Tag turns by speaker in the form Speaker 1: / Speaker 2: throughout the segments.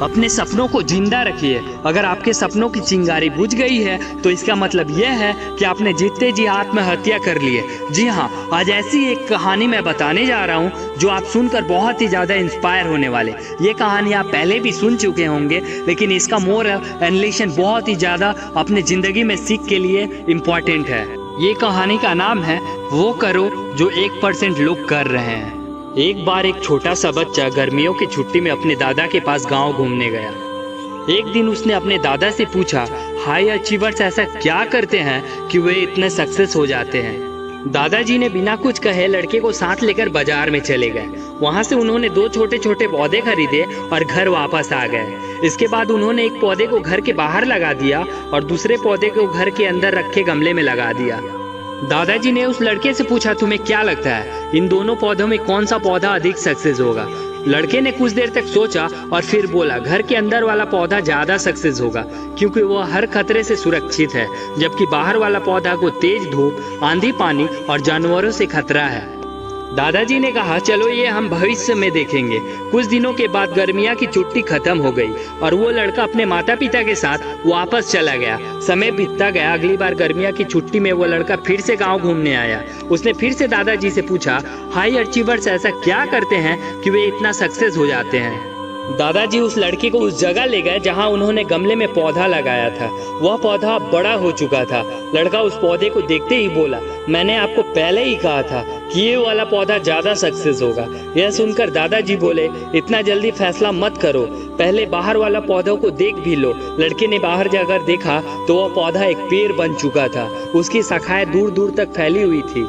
Speaker 1: अपने सपनों को जिंदा रखिए। अगर आपके सपनों की चिंगारी बुझ गई है तो इसका मतलब यह है कि आपने जीते जी आत्महत्या कर ली है। जी हाँ, आज ऐसी एक कहानी मैं बताने जा रहा हूँ जो आप सुनकर बहुत ही ज़्यादा इंस्पायर होने वाले। ये कहानी आप पहले भी सुन चुके होंगे, लेकिन इसका मोरल एंड लेसन बहुत ही ज़्यादा अपने ज़िंदगी में सीख के लिए इम्पॉर्टेंट है। ये कहानी का नाम है वो करो जो 1% लोग कर रहे हैं। एक बार एक छोटा सा बच्चा गर्मियों की छुट्टी में अपने दादा के पास गांव घूमने गया। एक दिन उसने अपने दादा से पूछा, हाई अचीवर्स ऐसा क्या करते हैं कि वे इतने सक्सेस हो जाते हैं। दादाजी ने बिना कुछ कहे लड़के को साथ लेकर बाजार में चले गए। वहां से उन्होंने 2 छोटे छोटे पौधे खरीदे और घर वापस आ गए। इसके बाद उन्होंने एक पौधे को घर के बाहर लगा दिया और दूसरे पौधे को घर के अंदर रखे गमले में लगा दिया। दादाजी ने उस लड़के से पूछा, तुम्हें क्या लगता है इन दोनों पौधों में कौन सा पौधा अधिक सक्सेस होगा। लड़के ने कुछ देर तक सोचा और फिर बोला, घर के अंदर वाला पौधा ज्यादा सक्सेस होगा क्योंकि वह हर खतरे से सुरक्षित है, जबकि बाहर वाला पौधा को तेज धूप, आंधी, पानी और जानवरों से खतरा है। दादाजी ने कहा, चलो ये हम भविष्य में देखेंगे। कुछ दिनों के बाद गर्मियाँ की छुट्टी खत्म हो गई और वो लड़का अपने माता पिता के साथ वापस चला गया। समय बीतता गया। अगली बार गर्मियाँ की छुट्टी में वो लड़का फिर से गांव घूमने आया। उसने फिर से दादाजी से पूछा, हाई अचीवर्स ऐसा क्या करते हैं कि वे इतना सक्सेस हो जाते हैं। दादाजी उस लड़के को उस जगह ले गए जहां उन्होंने गमले में पौधा लगाया था। वह पौधा बड़ा हो चुका था। लड़का उस पौधे को देखते ही बोला, मैंने आपको पहले ही कहा था कि ये वाला पौधा ज्यादा सक्सेस होगा। यह सुनकर दादाजी बोले, इतना जल्दी फैसला मत करो, पहले बाहर वाला पौधों को देख भी लो। लड़के ने बाहर जाकर देखा तो वह पौधा एक पेड़ बन चुका था। उसकी शाखाएं दूर दूर तक फैली हुई थी।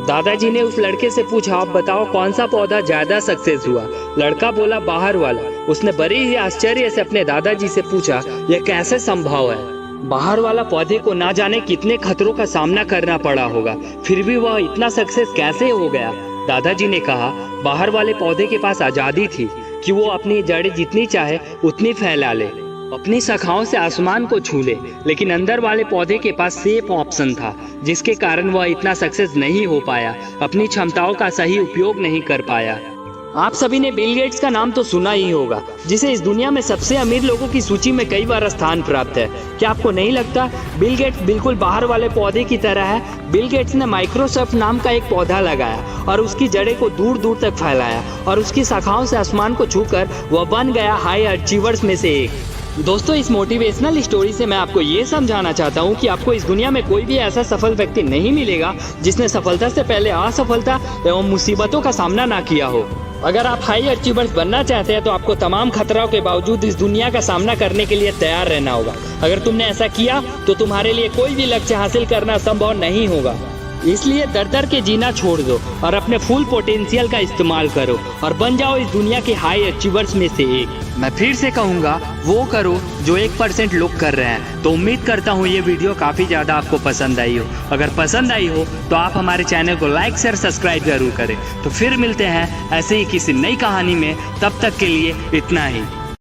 Speaker 1: दादाजी ने उस लड़के से पूछा, आप बताओ कौन सा पौधा ज्यादा सक्सेस हुआ। लड़का बोला, बाहर वाला। उसने बड़े ही आश्चर्य से अपने दादाजी से पूछा, यह कैसे संभव है। बाहर वाला पौधे को ना जाने कितने खतरों का सामना करना पड़ा होगा, फिर भी वह इतना सक्सेस कैसे हो गया। दादाजी ने कहा, बाहर वाले पौधे के पास आजादी थी कि वो अपनी जड़ें जितनी चाहे उतनी फैला ले, अपनी शाखाओं से आसमान को छू ले। लेकिन अंदर वाले पौधे के पास सेफ ऑप्शन था, जिसके कारण वह इतना सक्सेस नहीं हो पाया, अपनी क्षमताओं का सही उपयोग नहीं कर पाया। आप सभी ने बिल गेट्स का नाम तो सुना ही होगा, जिसे इस दुनिया में सबसे अमीर लोगों की सूची में कई बार स्थान प्राप्त है। क्या आपको नहीं लगता बिल गेट्स बिल्कुल बाहर वाले पौधे की तरह है। बिल गेट्स ने माइक्रोसॉफ्ट नाम का एक पौधा लगाया और उसकी जड़ें को दूर दूर तक फैलाया और उसकी शाखाओं से आसमान को छूकर वह बन गया हाई अचीवर्स में से एक। दोस्तों, इस मोटिवेशनल स्टोरी से मैं आपको ये समझाना चाहता हूँ कि आपको इस दुनिया में कोई भी ऐसा सफल व्यक्ति नहीं मिलेगा जिसने सफलता से पहले असफलता एवं मुसीबतों का सामना ना किया हो। अगर आप हाई अचीवर्स बनना चाहते हैं तो आपको तमाम खतरों के बावजूद इस दुनिया का सामना करने के लिए तैयार रहना होगा। अगर तुमने ऐसा किया तो तुम्हारे लिए कोई भी लक्ष्य हासिल करना संभव नहीं होगा। इसलिए दर दर के जीना छोड़ दो और अपने फुल पोटेंशियल का इस्तेमाल करो और बन जाओ इस दुनिया के हाई अचीवर्स में से एक। मैं फिर से कहूँगा, वो करो जो 1% लोग कर रहे हैं। तो उम्मीद करता हूँ ये वीडियो काफ़ी ज़्यादा आपको पसंद आई हो। अगर पसंद आई हो तो आप हमारे चैनल को लाइक शेयर सब्सक्राइब जरूर करें। तो फिर मिलते हैं ऐसे ही किसी नई कहानी में, तब तक के लिए इतना ही।